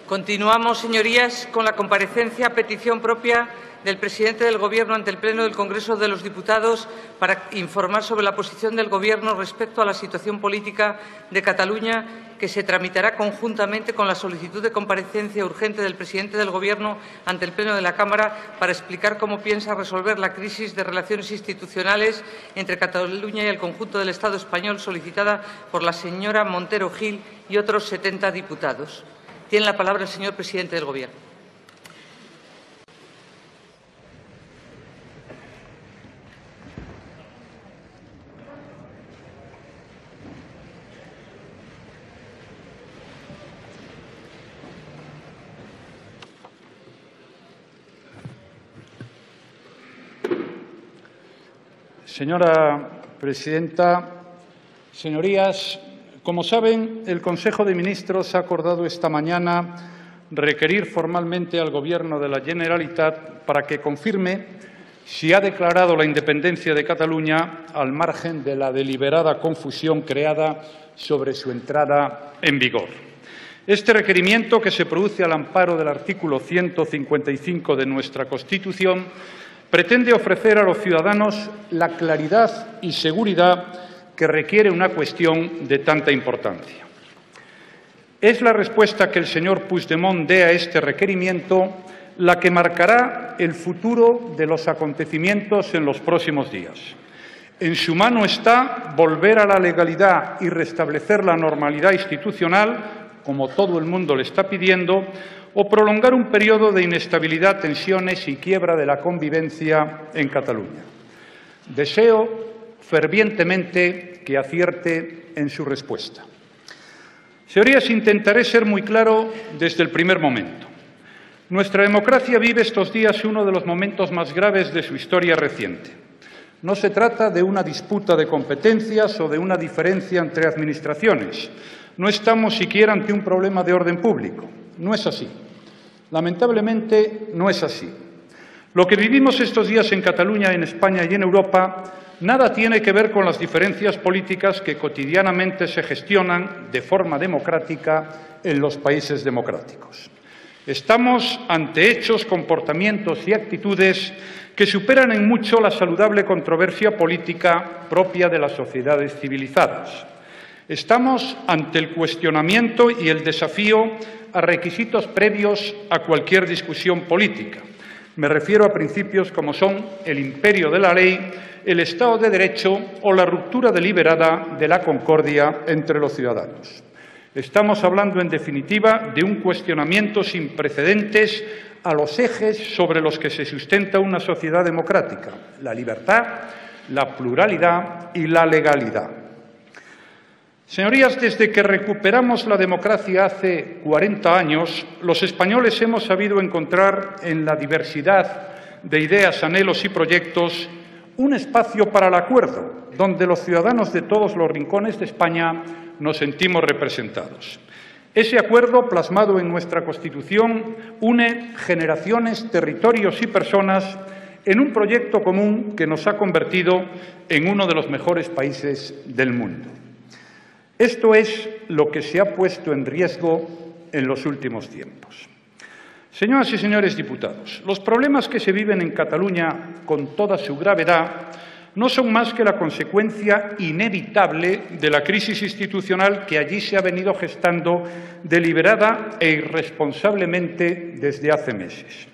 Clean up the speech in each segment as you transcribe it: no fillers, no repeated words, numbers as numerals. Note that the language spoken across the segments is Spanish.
Continuamos, señorías, con la comparecencia a petición propia del presidente del Gobierno ante el Pleno del Congreso de los Diputados para informar sobre la posición del Gobierno respecto a la situación política de Cataluña, que se tramitará conjuntamente con la solicitud de comparecencia urgente del presidente del Gobierno ante el Pleno de la Cámara para explicar cómo piensa resolver la crisis de relaciones institucionales entre Cataluña y el conjunto del Estado español, solicitada por la señora Montero Gil y otros 70 diputados. Tiene la palabra el señor presidente del Gobierno. Señora presidenta, señorías, como saben, el Consejo de Ministros ha acordado esta mañana requerir formalmente al Gobierno de la Generalitat para que confirme si ha declarado la independencia de Cataluña al margen de la deliberada confusión creada sobre su entrada en vigor. Este requerimiento, que se produce al amparo del artículo 155 de nuestra Constitución, pretende ofrecer a los ciudadanos la claridad y seguridad que requiere una cuestión de tanta importancia. Es la respuesta que el señor Puigdemont dé a este requerimiento la que marcará el futuro de los acontecimientos en los próximos días. En su mano está volver a la legalidad y restablecer la normalidad institucional, como todo el mundo le está pidiendo, o prolongar un periodo de inestabilidad, tensiones y quiebra de la convivencia en Cataluña. Deseo fervientemente que acierte en su respuesta. Señorías, intentaré ser muy claro desde el primer momento. Nuestra democracia vive estos días uno de los momentos más graves de su historia reciente. No se trata de una disputa de competencias o de una diferencia entre administraciones. No estamos siquiera ante un problema de orden público. No es así. Lamentablemente, no es así. Lo que vivimos estos días en Cataluña, en España y en Europa nada tiene que ver con las diferencias políticas que cotidianamente se gestionan de forma democrática en los países democráticos. Estamos ante hechos, comportamientos y actitudes que superan en mucho la saludable controversia política propia de las sociedades civilizadas. Estamos ante el cuestionamiento y el desafío a requisitos previos a cualquier discusión política. Me refiero a principios como son el imperio de la ley, el Estado de Derecho o la ruptura deliberada de la concordia entre los ciudadanos. Estamos hablando, en definitiva, de un cuestionamiento sin precedentes a los ejes sobre los que se sustenta una sociedad democrática: la libertad, la pluralidad y la legalidad. Señorías, desde que recuperamos la democracia hace 40 años, los españoles hemos sabido encontrar en la diversidad de ideas, anhelos y proyectos un espacio para el acuerdo, donde los ciudadanos de todos los rincones de España nos sentimos representados. Ese acuerdo, plasmado en nuestra Constitución, une generaciones, territorios y personas en un proyecto común que nos ha convertido en uno de los mejores países del mundo. Esto es lo que se ha puesto en riesgo en los últimos tiempos. Señoras y señores diputados, los problemas que se viven en Cataluña, con toda su gravedad, no son más que la consecuencia inevitable de la crisis institucional que allí se ha venido gestando deliberada e irresponsablemente desde hace meses.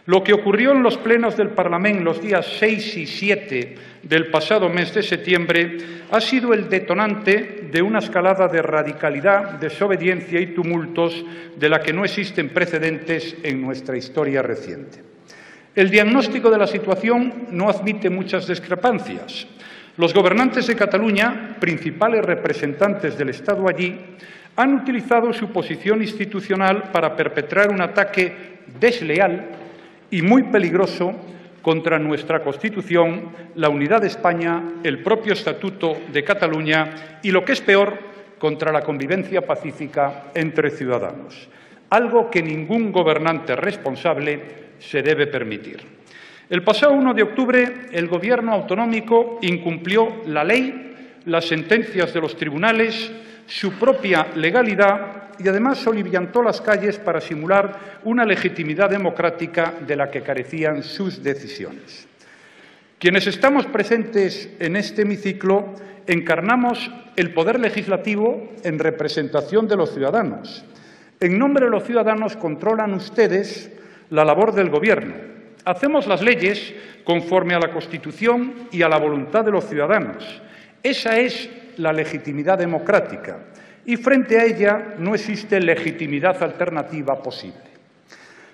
Lo que ocurrió en los plenos del Parlamento los días 6 y 7 del pasado mes de septiembre ha sido el detonante de una escalada de radicalidad, desobediencia y tumultos de la que no existen precedentes en nuestra historia reciente. El diagnóstico de la situación no admite muchas discrepancias. Los gobernantes de Cataluña, principales representantes del Estado allí, han utilizado su posición institucional para perpetrar un ataque desleal y muy peligroso contra nuestra Constitución, la unidad de España, el propio Estatuto de Cataluña y, lo que es peor, contra la convivencia pacífica entre ciudadanos, algo que ningún gobernante responsable se debe permitir. El pasado 1 de octubre, el Gobierno autonómico incumplió la ley, las sentencias de los tribunales, su propia legalidad y además soliviantó las calles para simular una legitimidad democrática de la que carecían sus decisiones. Quienes estamos presentes en este hemiciclo encarnamos el poder legislativo en representación de los ciudadanos. En nombre de los ciudadanos controlan ustedes la labor del Gobierno. Hacemos las leyes conforme a la Constitución y a la voluntad de los ciudadanos. Esa es la legitimidad democrática y frente a ella no existe legitimidad alternativa posible.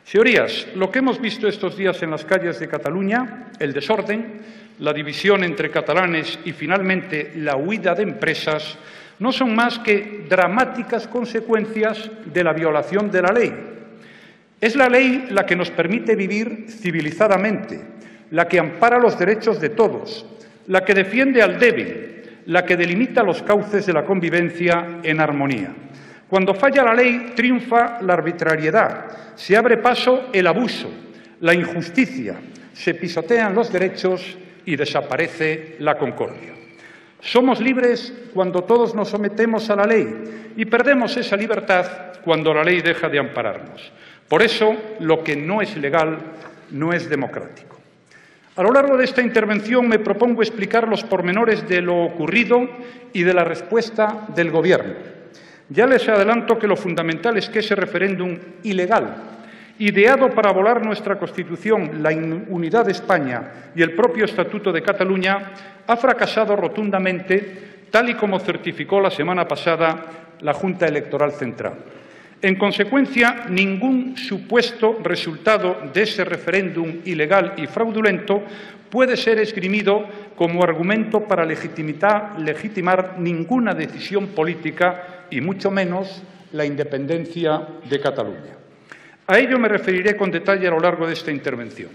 Señorías, lo que hemos visto estos días en las calles de Cataluña, el desorden, la división entre catalanes y, finalmente, la huida de empresas, no son más que dramáticas consecuencias de la violación de la ley. Es la ley la que nos permite vivir civilizadamente, la que ampara los derechos de todos, la que defiende al débil, la que delimita los cauces de la convivencia en armonía. Cuando falla la ley, triunfa la arbitrariedad, se abre paso el abuso, la injusticia, se pisotean los derechos y desaparece la concordia. Somos libres cuando todos nos sometemos a la ley y perdemos esa libertad cuando la ley deja de ampararnos. Por eso, lo que no es legal no es democrático. A lo largo de esta intervención me propongo explicar los pormenores de lo ocurrido y de la respuesta del Gobierno. Ya les adelanto que lo fundamental es que ese referéndum ilegal, ideado para volar nuestra Constitución, la unidad de España y el propio Estatuto de Cataluña, ha fracasado rotundamente, tal y como certificó la semana pasada la Junta Electoral Central. En consecuencia, ningún supuesto resultado de ese referéndum ilegal y fraudulento puede ser esgrimido como argumento para legitimar ninguna decisión política y mucho menos la independencia de Cataluña. A ello me referiré con detalle a lo largo de esta intervención.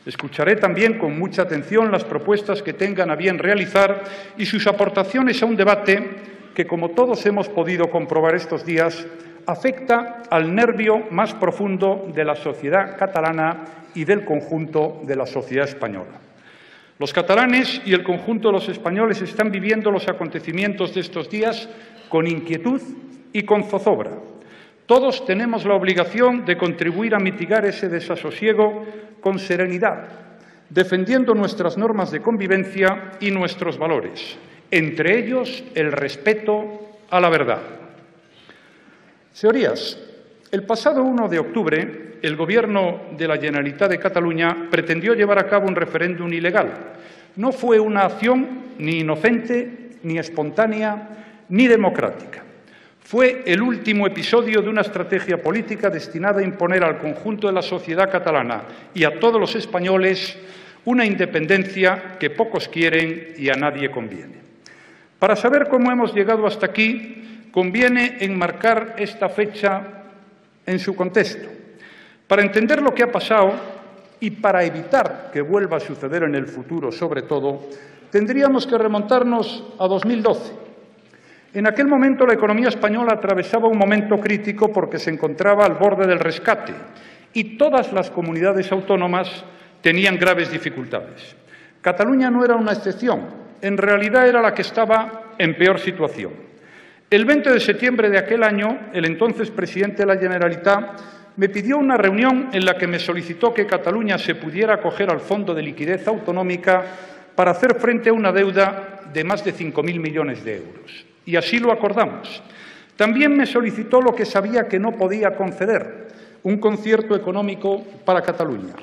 Escucharé también con mucha atención las propuestas que tengan a bien realizar y sus aportaciones a un debate que, como todos hemos podido comprobar estos días, afecta al nervio más profundo de la sociedad catalana y del conjunto de la sociedad española. Los catalanes y el conjunto de los españoles están viviendo los acontecimientos de estos días con inquietud y con zozobra. Todos tenemos la obligación de contribuir a mitigar ese desasosiego con serenidad, defendiendo nuestras normas de convivencia y nuestros valores, entre ellos el respeto a la verdad. Señorías, el pasado 1 de octubre, el Gobierno de la Generalitat de Cataluña pretendió llevar a cabo un referéndum ilegal. No fue una acción ni inocente, ni espontánea, ni democrática. Fue el último episodio de una estrategia política destinada a imponer al conjunto de la sociedad catalana y a todos los españoles una independencia que pocos quieren y a nadie conviene. Para saber cómo hemos llegado hasta aquí, conviene enmarcar esta fecha en su contexto. Para entender lo que ha pasado y para evitar que vuelva a suceder en el futuro, sobre todo, tendríamos que remontarnos a 2012. En aquel momento la economía española atravesaba un momento crítico porque se encontraba al borde del rescate y todas las comunidades autónomas tenían graves dificultades. Cataluña no era una excepción, en realidad era la que estaba en peor situación. El 20 de septiembre de aquel año, el entonces presidente de la Generalitat me pidió una reunión en la que me solicitó que Cataluña se pudiera acoger al Fondo de Liquidez Autonómica para hacer frente a una deuda de más de 5.000 millones de euros. Y así lo acordamos. También me solicitó lo que sabía que no podía conceder, un concierto económico para Cataluña.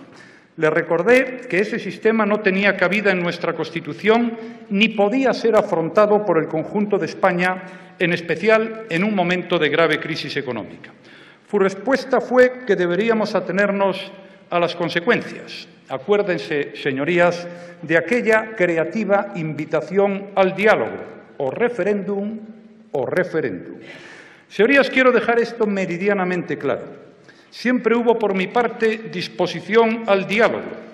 Le recordé que ese sistema no tenía cabida en nuestra Constitución ni podía ser afrontado por el conjunto de España, en especial en un momento de grave crisis económica. Su respuesta fue que deberíamos atenernos a las consecuencias. Acuérdense, señorías, de aquella creativa invitación al diálogo, o referéndum o referéndum. Señorías, quiero dejar esto meridianamente claro. Siempre hubo, por mi parte, disposición al diálogo.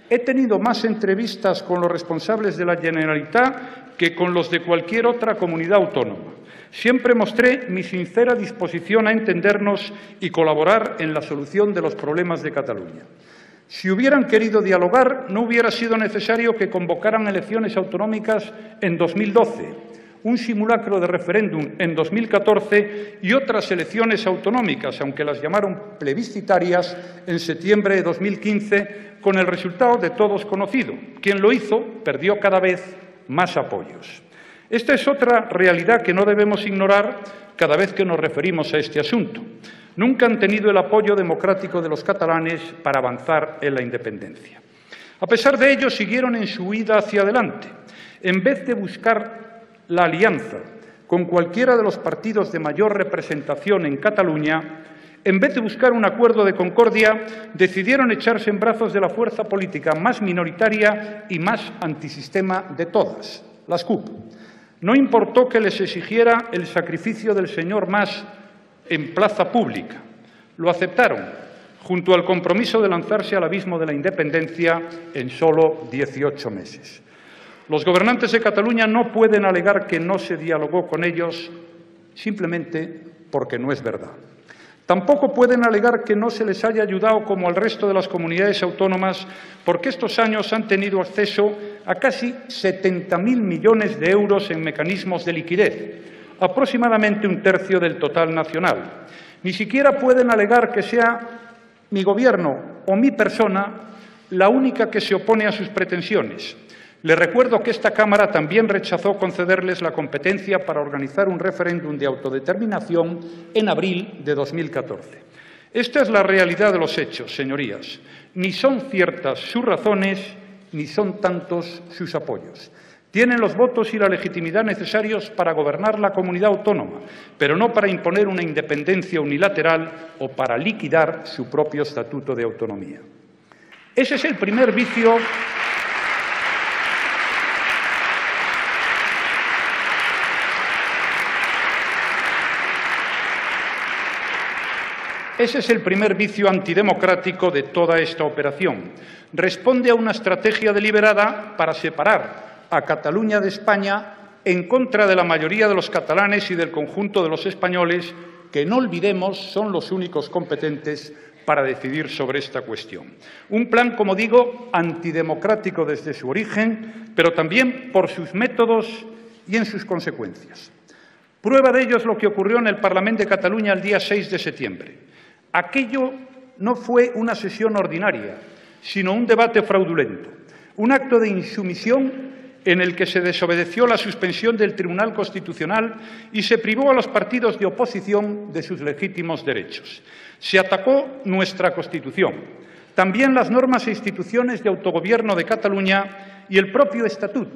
He tenido más entrevistas con los responsables de la Generalitat que con los de cualquier otra comunidad autónoma. Siempre mostré mi sincera disposición a entendernos y colaborar en la solución de los problemas de Cataluña. Si hubieran querido dialogar, no hubiera sido necesario que convocaran elecciones autonómicas en 2012 un simulacro de referéndum en 2014 y otras elecciones autonómicas, aunque las llamaron plebiscitarias, en septiembre de 2015, con el resultado de todos conocido. Quien lo hizo perdió cada vez más apoyos. Esta es otra realidad que no debemos ignorar cada vez que nos referimos a este asunto. Nunca han tenido el apoyo democrático de los catalanes para avanzar en la independencia. A pesar de ello, siguieron en su huida hacia adelante. En vez de buscar la alianza con cualquiera de los partidos de mayor representación en Cataluña, en vez de buscar un acuerdo de concordia, decidieron echarse en brazos de la fuerza política más minoritaria y más antisistema de todas, las CUP. No importó que les exigiera el sacrificio del señor Mas en plaza pública. Lo aceptaron, junto al compromiso de lanzarse al abismo de la independencia en solo 18 meses. Los gobernantes de Cataluña no pueden alegar que no se dialogó con ellos simplemente porque no es verdad. Tampoco pueden alegar que no se les haya ayudado como al resto de las comunidades autónomas, porque estos años han tenido acceso a casi 70.000 millones de euros en mecanismos de liquidez, aproximadamente un tercio del total nacional. Ni siquiera pueden alegar que sea mi Gobierno o mi persona la única que se opone a sus pretensiones. Les recuerdo que esta Cámara también rechazó concederles la competencia para organizar un referéndum de autodeterminación en abril de 2014. Esta es la realidad de los hechos, señorías. Ni son ciertas sus razones, ni son tantos sus apoyos. Tienen los votos y la legitimidad necesarios para gobernar la comunidad autónoma, pero no para imponer una independencia unilateral o para liquidar su propio estatuto de autonomía. Ese es el primer vicio. Ese es el primer vicio antidemocrático de toda esta operación. Responde a una estrategia deliberada para separar a Cataluña de España en contra de la mayoría de los catalanes y del conjunto de los españoles, que no olvidemos son los únicos competentes para decidir sobre esta cuestión. Un plan, como digo, antidemocrático desde su origen, pero también por sus métodos y en sus consecuencias. Prueba de ello es lo que ocurrió en el Parlamento de Cataluña el día 6 de septiembre. Aquello no fue una sesión ordinaria, sino un debate fraudulento, un acto de insumisión en el que se desobedeció la suspensión del Tribunal Constitucional y se privó a los partidos de oposición de sus legítimos derechos. Se atacó nuestra Constitución, también las normas e instituciones de autogobierno de Cataluña y el propio Estatut,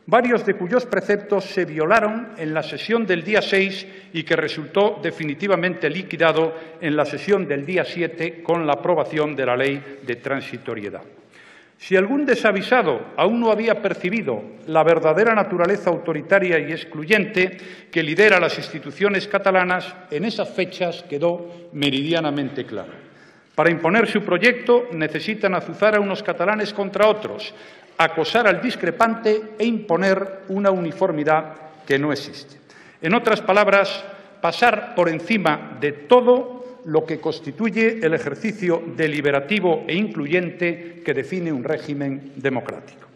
varios de cuyos preceptos se violaron en la sesión del día 6 y que resultó definitivamente liquidado en la sesión del día 7 con la aprobación de la Ley de Transitoriedad. Si algún desavisado aún no había percibido la verdadera naturaleza autoritaria y excluyente que lidera las instituciones catalanas, en esas fechas quedó meridianamente claro. Para imponer su proyecto necesitan azuzar a unos catalanes contra otros, acosar al discrepante e imponer una uniformidad que no existe. En otras palabras, pasar por encima de todo lo que constituye el ejercicio deliberativo e incluyente que define un régimen democrático.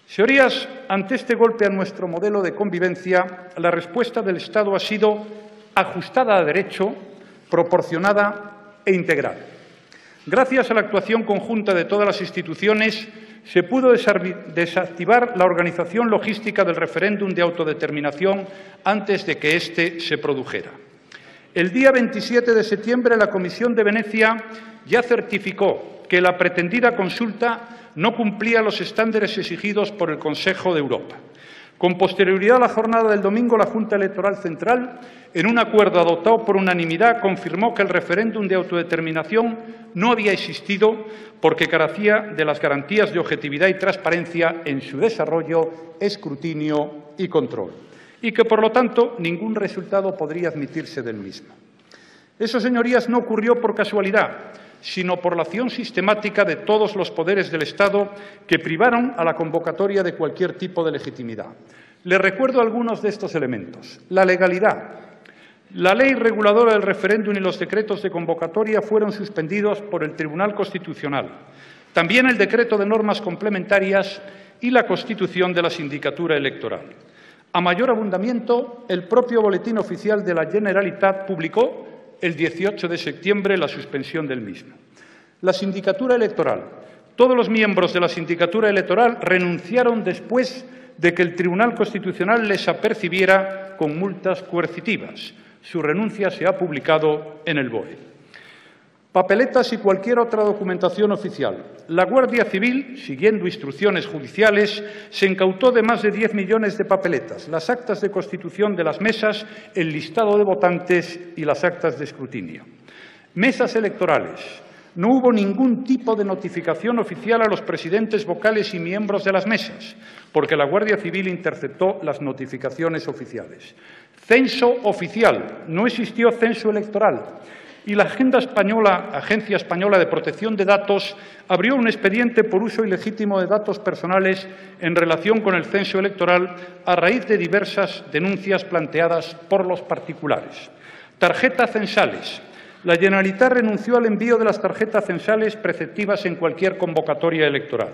Señorías, ante este golpe a nuestro modelo de convivencia, la respuesta del Estado ha sido ajustada a derecho, proporcionada e integral. Gracias a la actuación conjunta de todas las instituciones, se pudo desactivar la organización logística del referéndum de autodeterminación antes de que éste se produjera. El día 27 de septiembre, la Comisión de Venecia ya certificó que la pretendida consulta no cumplía los estándares exigidos por el Consejo de Europa. Con posterioridad a la jornada del domingo, la Junta Electoral Central, en un acuerdo adoptado por unanimidad, confirmó que el referéndum de autodeterminación no había existido porque carecía de las garantías de objetividad y transparencia en su desarrollo, escrutinio y control, y que, por lo tanto, ningún resultado podría admitirse del mismo. Eso, señorías, no ocurrió por casualidad, sino por la acción sistemática de todos los poderes del Estado que privaron a la convocatoria de cualquier tipo de legitimidad. Les recuerdo algunos de estos elementos. La legalidad. La ley reguladora del referéndum y los decretos de convocatoria fueron suspendidos por el Tribunal Constitucional. También el decreto de normas complementarias y la constitución de la sindicatura electoral. A mayor abundamiento, el propio Boletín Oficial de la Generalitat publicó el 18 de septiembre la suspensión del mismo. La sindicatura electoral. Todos los miembros de la sindicatura electoral renunciaron después de que el Tribunal Constitucional les apercibiera con multas coercitivas. Su renuncia se ha publicado en el BOE. Papeletas y cualquier otra documentación oficial. La Guardia Civil, siguiendo instrucciones judiciales, se incautó de más de 10 millones de papeletas, las actas de constitución de las mesas, el listado de votantes y las actas de escrutinio. Mesas electorales. No hubo ningún tipo de notificación oficial a los presidentes vocales y miembros de las mesas, porque la Guardia Civil interceptó las notificaciones oficiales. Censo oficial. No existió censo electoral. Y la Agencia Española de Protección de Datos abrió un expediente por uso ilegítimo de datos personales en relación con el censo electoral a raíz de diversas denuncias planteadas por los particulares. Tarjetas censales. La Generalitat renunció al envío de las tarjetas censales preceptivas en cualquier convocatoria electoral.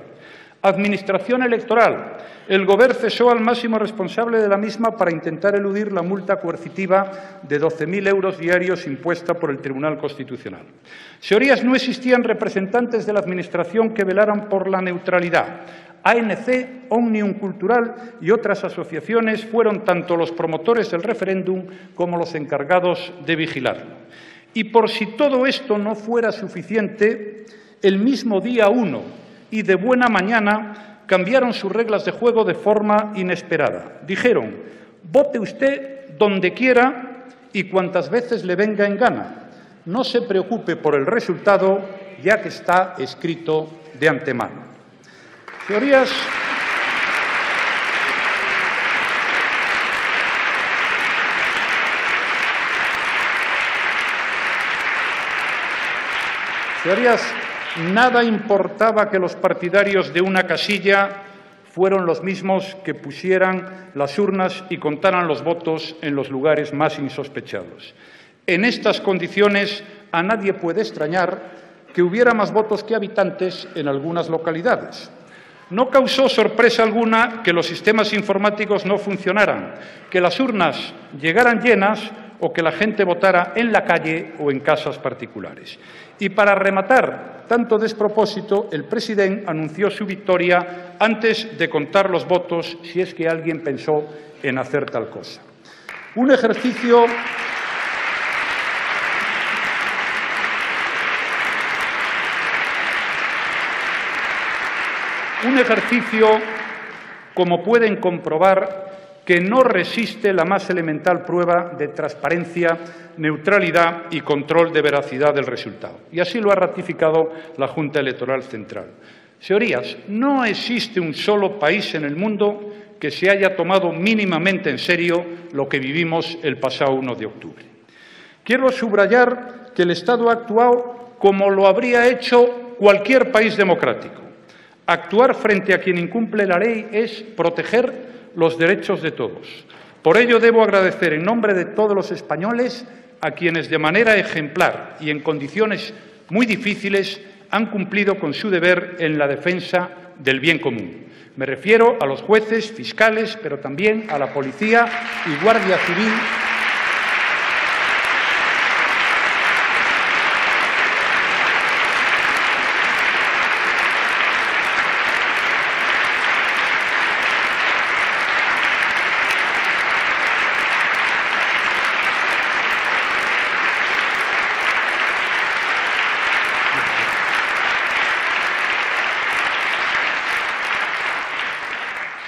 Administración electoral. El Govern cesó al máximo responsable de la misma para intentar eludir la multa coercitiva de 12.000 euros diarios impuesta por el Tribunal Constitucional. Señorías, no existían representantes de la Administración que velaran por la neutralidad. ANC, Òmnium Cultural y otras asociaciones fueron tanto los promotores del referéndum como los encargados de vigilarlo. Y por si todo esto no fuera suficiente, el mismo día 1 y de buena mañana cambiaron sus reglas de juego de forma inesperada. Dijeron, vote usted donde quiera y cuantas veces le venga en gana. No se preocupe por el resultado, ya que está escrito de antemano. Señorías, nada importaba que los partidarios de una casilla fueron los mismos que pusieran las urnas y contaran los votos en los lugares más insospechados. En estas condiciones, a nadie puede extrañar que hubiera más votos que habitantes en algunas localidades. No causó sorpresa alguna que los sistemas informáticos no funcionaran, que las urnas llegaran llenas o que la gente votara en la calle o en casas particulares. Y para rematar tanto despropósito, el presidente anunció su victoria antes de contar los votos, si es que alguien pensó en hacer tal cosa. Un ejercicio como pueden comprobar, que no resiste la más elemental prueba de transparencia, neutralidad y control de veracidad del resultado. Y así lo ha ratificado la Junta Electoral Central. Señorías, no existe un solo país en el mundo que se haya tomado mínimamente en serio lo que vivimos el pasado 1 de octubre. Quiero subrayar que el Estado ha actuado como lo habría hecho cualquier país democrático. Actuar frente a quien incumple la ley es proteger los derechos de todos. Por ello, debo agradecer en nombre de todos los españoles a quienes de manera ejemplar y en condiciones muy difíciles han cumplido con su deber en la defensa del bien común. Me refiero a los jueces, fiscales, pero también a la policía y Guardia Civil,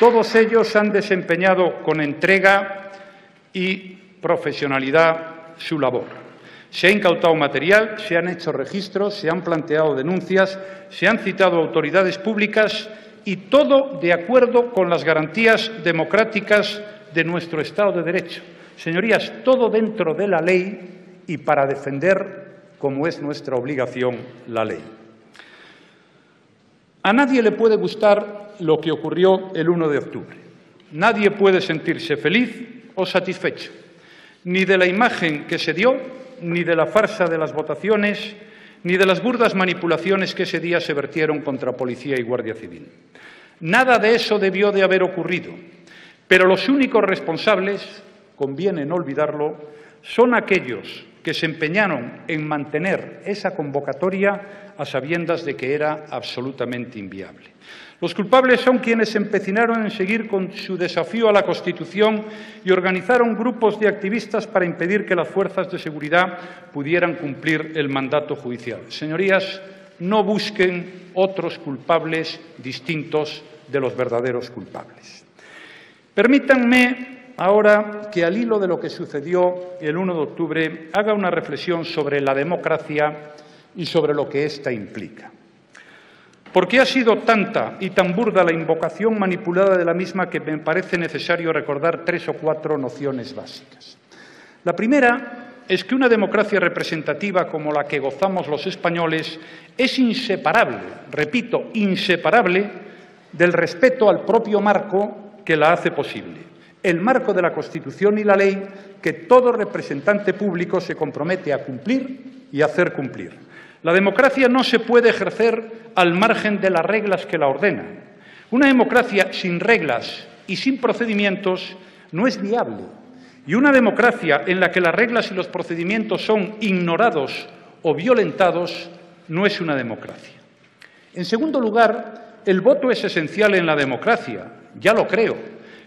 todos ellos han desempeñado con entrega y profesionalidad su labor. Se ha incautado material, se han hecho registros, se han planteado denuncias, se han citado autoridades públicas y todo de acuerdo con las garantías democráticas de nuestro Estado de Derecho. Señorías, todo dentro de la ley y para defender, como es nuestra obligación, la ley. A nadie le puede gustar lo que ocurrió el 1 de octubre. Nadie puede sentirse feliz o satisfecho, ni de la imagen que se dio, ni de la farsa de las votaciones, ni de las burdas manipulaciones que ese día se vertieron contra policía y Guardia Civil. Nada de eso debió de haber ocurrido, Pero los únicos responsables, conviene no olvidarlo, son aquellos que se empeñaron en mantener esa convocatoria a sabiendas de que era absolutamente inviable. Los culpables son quienes se empecinaron en seguir con su desafío a la Constitución y organizaron grupos de activistas para impedir que las fuerzas de seguridad pudieran cumplir el mandato judicial. Señorías, no busquen otros culpables distintos de los verdaderos culpables. Permítanme ahora que, al hilo de lo que sucedió el 1 de octubre, haga una reflexión sobre la democracia y sobre lo que ésta implica. ¿Por qué ha sido tanta y tan burda la invocación manipulada de la misma que me parece necesario recordar 3 o 4 nociones básicas? La primera es que una democracia representativa como la que gozamos los españoles es inseparable, repito, inseparable del respeto al propio marco que la hace posible, el marco de la Constitución y la ley que todo representante público se compromete a cumplir y a hacer cumplir. La democracia no se puede ejercer al margen de las reglas que la ordenan. Una democracia sin reglas y sin procedimientos no es viable. Y una democracia en la que las reglas y los procedimientos son ignorados o violentados no es una democracia. En segundo lugar, el voto es esencial en la democracia, ya lo creo,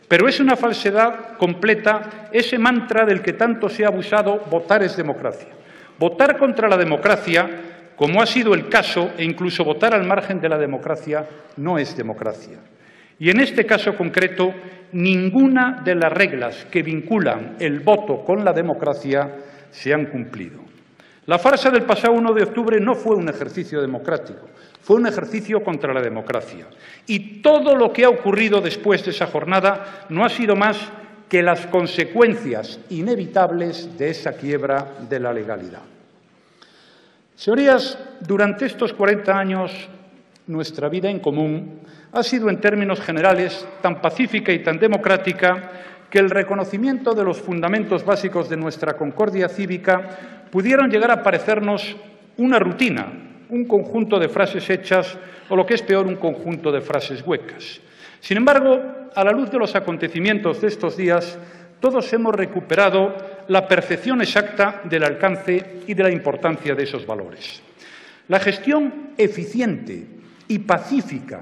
pero es una falsedad completa ese mantra del que tanto se ha abusado: votar es democracia. Votar contra la democracia, como ha sido el caso, e incluso votar al margen de la democracia, no es democracia. Y en este caso concreto, ninguna de las reglas que vinculan el voto con la democracia se han cumplido. La farsa del pasado 1 de octubre no fue un ejercicio democrático, fue un ejercicio contra la democracia. Y todo lo que ha ocurrido después de esa jornada no ha sido más que las consecuencias inevitables de esa quiebra de la legalidad. Señorías, durante estos 40 años, nuestra vida en común ha sido, en términos generales, tan pacífica y tan democrática que el reconocimiento de los fundamentos básicos de nuestra concordia cívica pudieron llegar a parecernos una rutina, un conjunto de frases hechas o, lo que es peor, un conjunto de frases huecas. Sin embargo, a la luz de los acontecimientos de estos días, todos hemos recuperado la percepción exacta del alcance y de la importancia de esos valores. La gestión eficiente y pacífica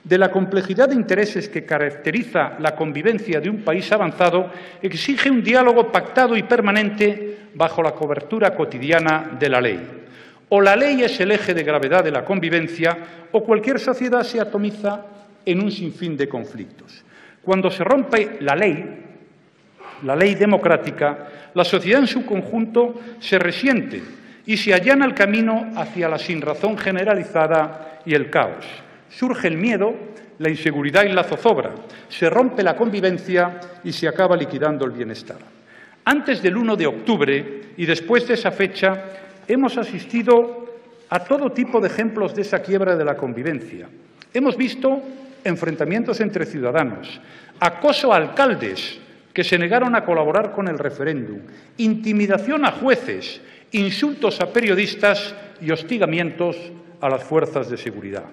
de la complejidad de intereses que caracteriza la convivencia de un país avanzado exige un diálogo pactado y permanente bajo la cobertura cotidiana de la ley. O la ley es el eje de gravedad de la convivencia, o cualquier sociedad se atomiza en un sinfín de conflictos. Cuando se rompe la ley democrática, la sociedad en su conjunto se resiente y se allana el camino hacia la sinrazón generalizada y el caos. Surge el miedo, la inseguridad y la zozobra, se rompe la convivencia y se acaba liquidando el bienestar. Antes del 1 de octubre y después de esa fecha, hemos asistido a todo tipo de ejemplos de esa quiebra de la convivencia. Hemos visto enfrentamientos entre ciudadanos, acoso a alcaldes que se negaron a colaborar con el referéndum, intimidación a jueces, insultos a periodistas y hostigamientos a las fuerzas de seguridad.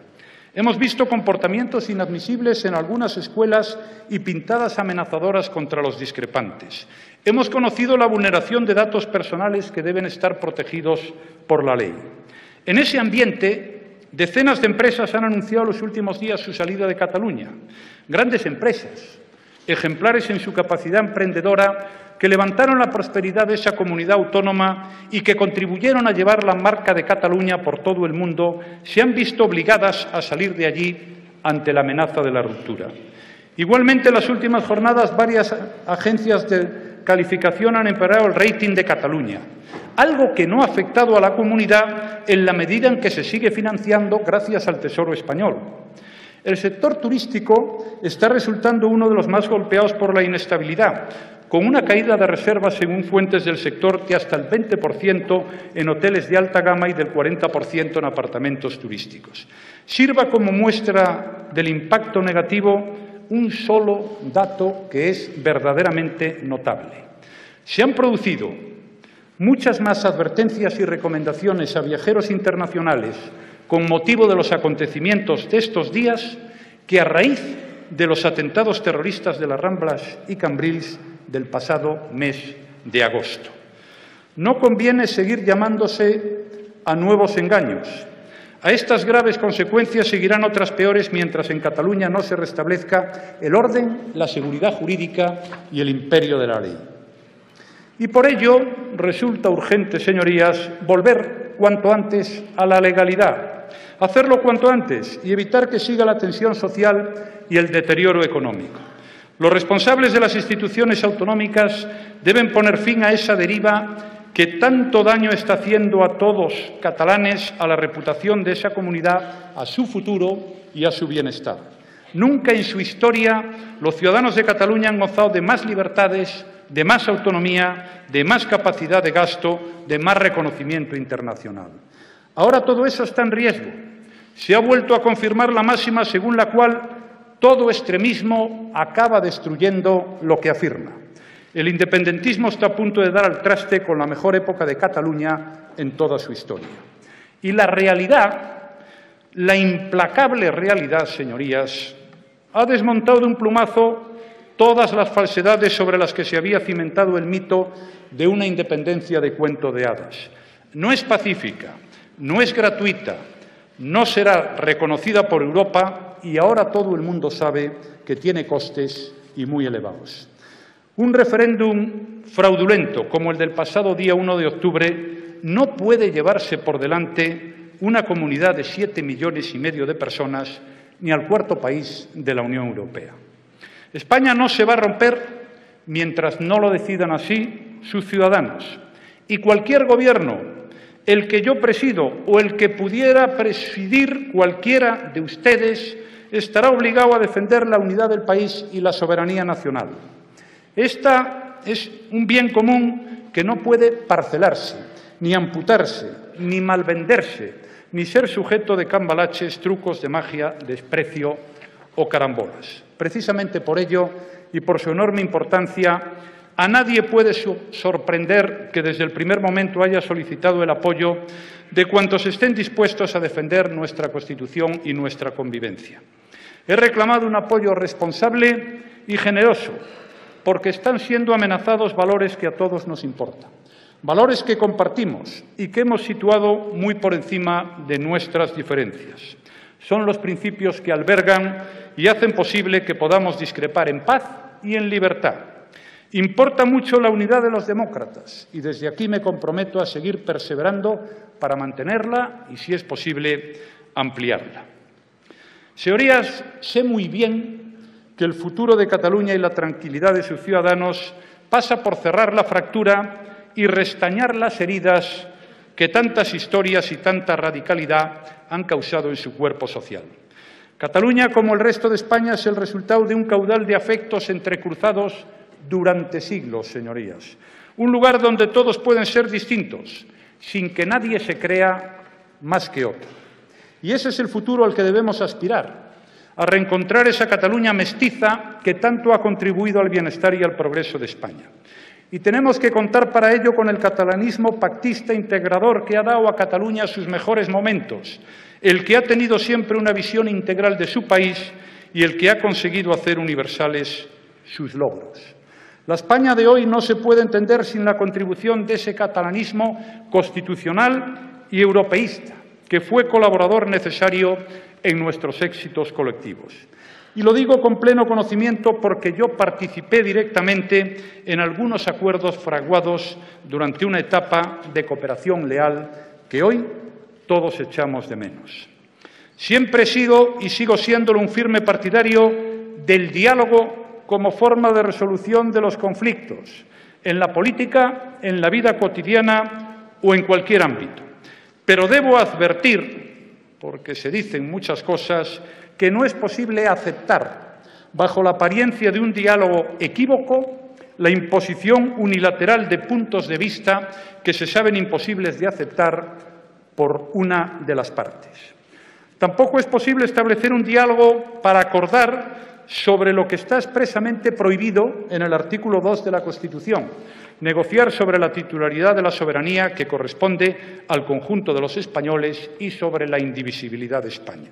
Hemos visto comportamientos inadmisibles en algunas escuelas y pintadas amenazadoras contra los discrepantes. Hemos conocido la vulneración de datos personales que deben estar protegidos por la ley. En ese ambiente, decenas de empresas han anunciado en los últimos días su salida de Cataluña. Grandes empresas, ejemplares en su capacidad emprendedora, que levantaron la prosperidad de esa comunidad autónoma y que contribuyeron a llevar la marca de Cataluña por todo el mundo, se han visto obligadas a salir de allí ante la amenaza de la ruptura. Igualmente, en las últimas jornadas, varias agencias de calificación han empeorado el rating de Cataluña, algo que no ha afectado a la comunidad en la medida en que se sigue financiando gracias al Tesoro español. El sector turístico está resultando uno de los más golpeados por la inestabilidad, con una caída de reservas, según fuentes del sector, de hasta el 20% en hoteles de alta gama y del 40% en apartamentos turísticos. Sirva como muestra del impacto negativo un solo dato que es verdaderamente notable. Se han producido muchas más advertencias y recomendaciones a viajeros internacionales con motivo de los acontecimientos de estos días que a raíz de los atentados terroristas de las Ramblas y Cambrils del pasado mes de agosto. No conviene seguir llamándose a nuevos engaños. A estas graves consecuencias seguirán otras peores mientras en Cataluña no se restablezca el orden, la seguridad jurídica y el imperio de la ley. Y por ello resulta urgente, señorías, volver cuanto antes a la legalidad, hacerlo cuanto antes y evitar que siga la tensión social y el deterioro económico. Los responsables de las instituciones autonómicas deben poner fin a esa deriva que tanto daño está haciendo a todos catalanes, a la reputación de esa comunidad, a su futuro y a su bienestar. Nunca en su historia los ciudadanos de Cataluña han gozado de más libertades, de más autonomía, de más capacidad de gasto, de más reconocimiento internacional. Ahora todo eso está en riesgo. Se ha vuelto a confirmar la máxima según la cual todo extremismo acaba destruyendo lo que afirma. El independentismo está a punto de dar al traste con la mejor época de Cataluña en toda su historia. Y la realidad, la implacable realidad, señorías, ha desmontado de un plumazo todas las falsedades sobre las que se había cimentado el mito de una independencia de cuento de hadas. No es pacífica, no es gratuita, no será reconocida por Europa y ahora todo el mundo sabe que tiene costes y muy elevados. Un referéndum fraudulento como el del pasado día 1 de octubre no puede llevarse por delante una comunidad de 7,5 millones de personas ni al cuarto país de la Unión Europea. España no se va a romper mientras no lo decidan así sus ciudadanos. Y cualquier gobierno, el que yo presido o el que pudiera presidir cualquiera de ustedes, estará obligado a defender la unidad del país y la soberanía nacional. Esta es un bien común que no puede parcelarse, ni amputarse, ni malvenderse, ni ser sujeto de cambalaches, trucos de magia, desprecio o carambolas. Precisamente por ello y por su enorme importancia, a nadie puede sorprender que desde el primer momento haya solicitado el apoyo de cuantos estén dispuestos a defender nuestra Constitución y nuestra convivencia. He reclamado un apoyo responsable y generoso, porque están siendo amenazados valores que a todos nos importan, valores que compartimos y que hemos situado muy por encima de nuestras diferencias. Son los principios que albergan y hacen posible que podamos discrepar en paz y en libertad. Importa mucho la unidad de los demócratas y desde aquí me comprometo a seguir perseverando para mantenerla y, si es posible, ampliarla. Señorías, sé muy bien que el futuro de Cataluña y la tranquilidad de sus ciudadanos pasa por cerrar la fractura y restañar las heridas que tantas historias y tanta radicalidad han causado en su cuerpo social. Cataluña, como el resto de España, es el resultado de un caudal de afectos entrecruzados durante siglos, señorías. Un lugar donde todos pueden ser distintos, sin que nadie se crea más que otro. Y ese es el futuro al que debemos aspirar, a reencontrar esa Cataluña mestiza que tanto ha contribuido al bienestar y al progreso de España. Y tenemos que contar para ello con el catalanismo pactista integrador que ha dado a Cataluña sus mejores momentos, el que ha tenido siempre una visión integral de su país y el que ha conseguido hacer universales sus logros. La España de hoy no se puede entender sin la contribución de ese catalanismo constitucional y europeísta, que fue colaborador necesario en nuestros éxitos colectivos. Y lo digo con pleno conocimiento porque yo participé directamente en algunos acuerdos fraguados durante una etapa de cooperación leal que hoy todos echamos de menos. Siempre he sido y sigo siéndolo un firme partidario del diálogo como forma de resolución de los conflictos, en la política, en la vida cotidiana o en cualquier ámbito. Pero debo advertir, porque se dicen muchas cosas, que no es posible aceptar, bajo la apariencia de un diálogo equívoco, la imposición unilateral de puntos de vista que se saben imposibles de aceptar por una de las partes. Tampoco es posible establecer un diálogo para acordar sobre lo que está expresamente prohibido en el artículo 2 de la Constitución, negociar sobre la titularidad de la soberanía que corresponde al conjunto de los españoles y sobre la indivisibilidad de España.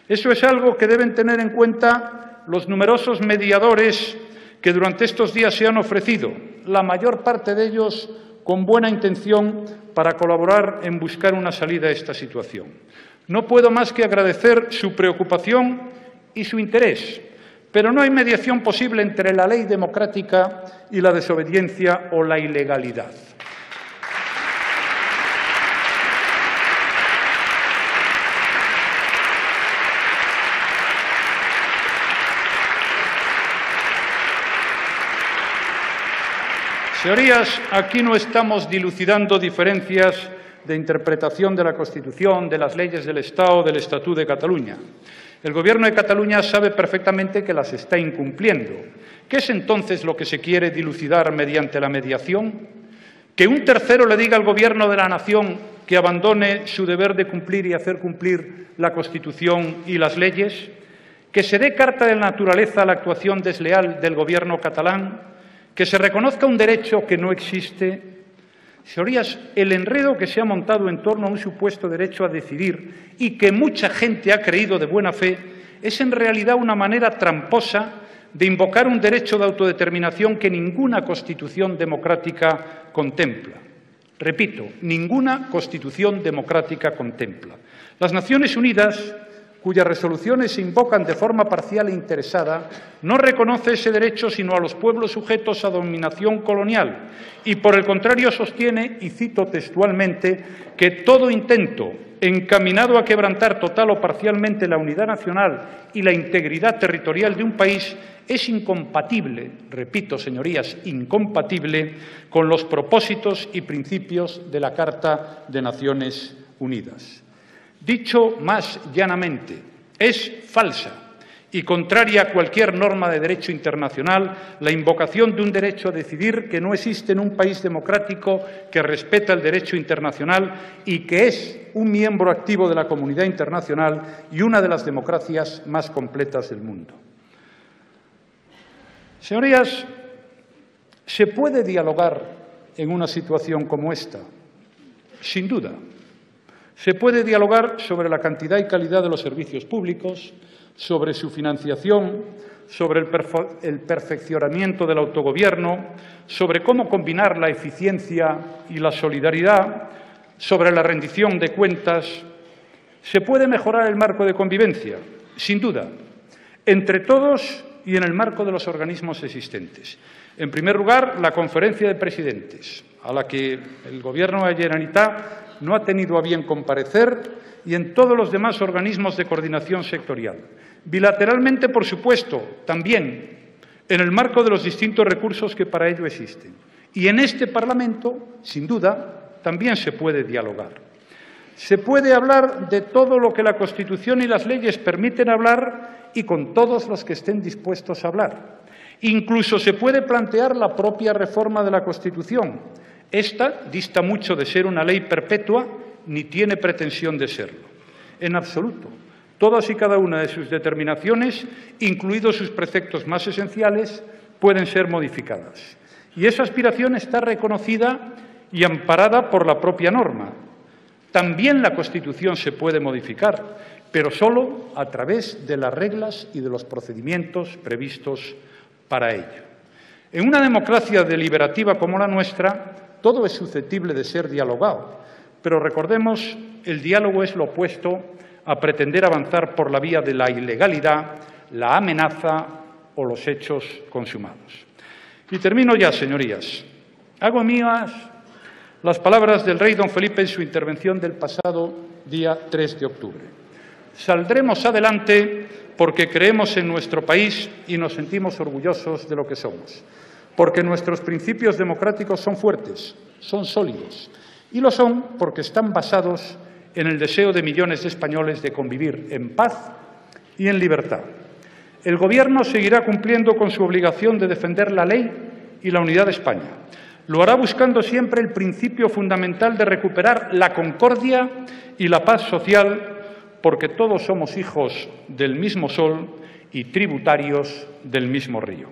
Eso es algo que deben tener en cuenta los numerosos mediadores que durante estos días se han ofrecido, la mayor parte de ellos con buena intención para colaborar en buscar una salida a esta situación. No puedo más que agradecer su preocupación y su interés, pero no hay mediación posible entre la ley democrática y la desobediencia o la ilegalidad. Señorías, aquí no estamos dilucidando diferencias de interpretación de la Constitución, de las leyes del Estado, del Estatut de Cataluña. El Gobierno de Cataluña sabe perfectamente que las está incumpliendo. ¿Qué es entonces lo que se quiere dilucidar mediante la mediación? ¿Que un tercero le diga al Gobierno de la nación que abandone su deber de cumplir y hacer cumplir la Constitución y las leyes? ¿Que se dé carta de naturaleza a la actuación desleal del Gobierno catalán? ¿Que se reconozca un derecho que no existe? Señorías, el enredo que se ha montado en torno a un supuesto derecho a decidir y que mucha gente ha creído de buena fe es en realidad una manera tramposa de invocar un derecho de autodeterminación que ninguna Constitución democrática contempla. Repito, ninguna Constitución democrática contempla. Las Naciones Unidas, cuyas resoluciones se invocan de forma parcial e interesada, no reconoce ese derecho sino a los pueblos sujetos a dominación colonial y, por el contrario, sostiene, y cito textualmente, que todo intento encaminado a quebrantar total o parcialmente la unidad nacional y la integridad territorial de un país es incompatible, repito, señorías, incompatible con los propósitos y principios de la Carta de Naciones Unidas. Dicho más llanamente, es falsa y contraria a cualquier norma de derecho internacional la invocación de un derecho a decidir que no existe en un país democrático que respeta el derecho internacional y que es un miembro activo de la comunidad internacional y una de las democracias más completas del mundo. Señorías, ¿se puede dialogar en una situación como esta? Sin duda. Se puede dialogar sobre la cantidad y calidad de los servicios públicos, sobre su financiación, sobre el perfeccionamiento del autogobierno, sobre cómo combinar la eficiencia y la solidaridad, sobre la rendición de cuentas. Se puede mejorar el marco de convivencia, sin duda, entre todos y en el marco de los organismos existentes. En primer lugar, la Conferencia de Presidentes, a la que el Gobierno de la Generalitat no ha tenido a bien comparecer, y en todos los demás organismos de coordinación sectorial. Bilateralmente, por supuesto, también en el marco de los distintos recursos que para ello existen. Y en este Parlamento, sin duda, también se puede dialogar. Se puede hablar de todo lo que la Constitución y las leyes permiten hablar y con todos los que estén dispuestos a hablar. Incluso se puede plantear la propia reforma de la Constitución. Esta dista mucho de ser una ley perpetua ni tiene pretensión de serlo. En absoluto. Todas y cada una de sus determinaciones, incluidos sus preceptos más esenciales, pueden ser modificadas. Y esa aspiración está reconocida y amparada por la propia norma. También la Constitución se puede modificar, pero solo a través de las reglas y de los procedimientos previstos para ello. En una democracia deliberativa como la nuestra, todo es susceptible de ser dialogado, pero recordemos, el diálogo es lo opuesto a pretender avanzar por la vía de la ilegalidad, la amenaza o los hechos consumados. Y termino ya, señorías. Hago mías las palabras del rey don Felipe en su intervención del pasado día 3 de octubre. Saldremos adelante porque creemos en nuestro país y nos sentimos orgullosos de lo que somos, porque nuestros principios democráticos son fuertes, son sólidos, y lo son porque están basados en el deseo de millones de españoles de convivir en paz y en libertad. El Gobierno seguirá cumpliendo con su obligación de defender la ley y la unidad de España. Lo hará buscando siempre el principio fundamental de recuperar la concordia y la paz social, porque todos somos hijos del mismo sol y tributarios del mismo río.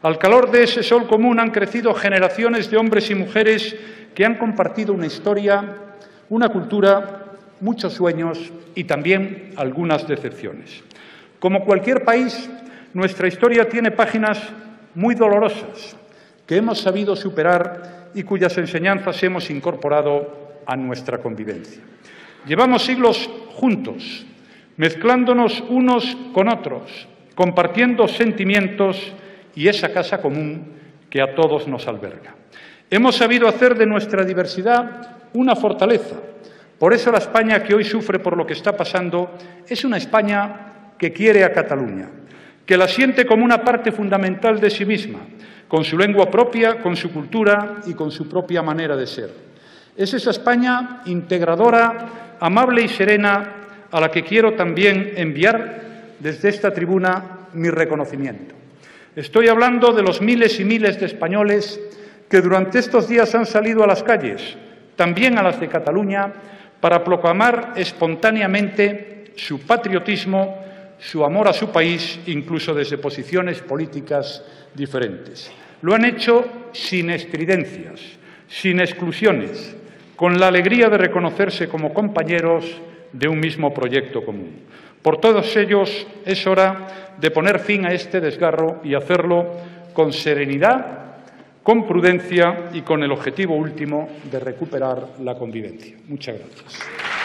Al calor de ese sol común han crecido generaciones de hombres y mujeres que han compartido una historia, una cultura, muchos sueños y también algunas decepciones. Como cualquier país, Nuestra historia tiene páginas muy dolorosas que hemos sabido superar y cuyas enseñanzas hemos incorporado a nuestra convivencia. Llevamos siglos juntos, mezclándonos unos con otros, compartiendo sentimientos y esa casa común que a todos nos alberga. Hemos sabido hacer de nuestra diversidad una fortaleza. Por eso la España que hoy sufre por lo que está pasando es una España que quiere a Cataluña, que la siente como una parte fundamental de sí misma, con su lengua propia, con su cultura y con su propia manera de ser. Es esa España integradora, amable y serena, a la que quiero también enviar desde esta tribuna mi reconocimiento. Estoy hablando de los miles y miles de españoles que durante estos días han salido a las calles, también a las de Cataluña, para proclamar espontáneamente su patriotismo, su amor a su país, incluso desde posiciones políticas diferentes. Lo han hecho sin estridencias, sin exclusiones, con la alegría de reconocerse como compañeros de un mismo proyecto común. Por todos ellos es hora de poner fin a este desgarro y hacerlo con serenidad, con prudencia y con el objetivo último de recuperar la convivencia. Muchas gracias.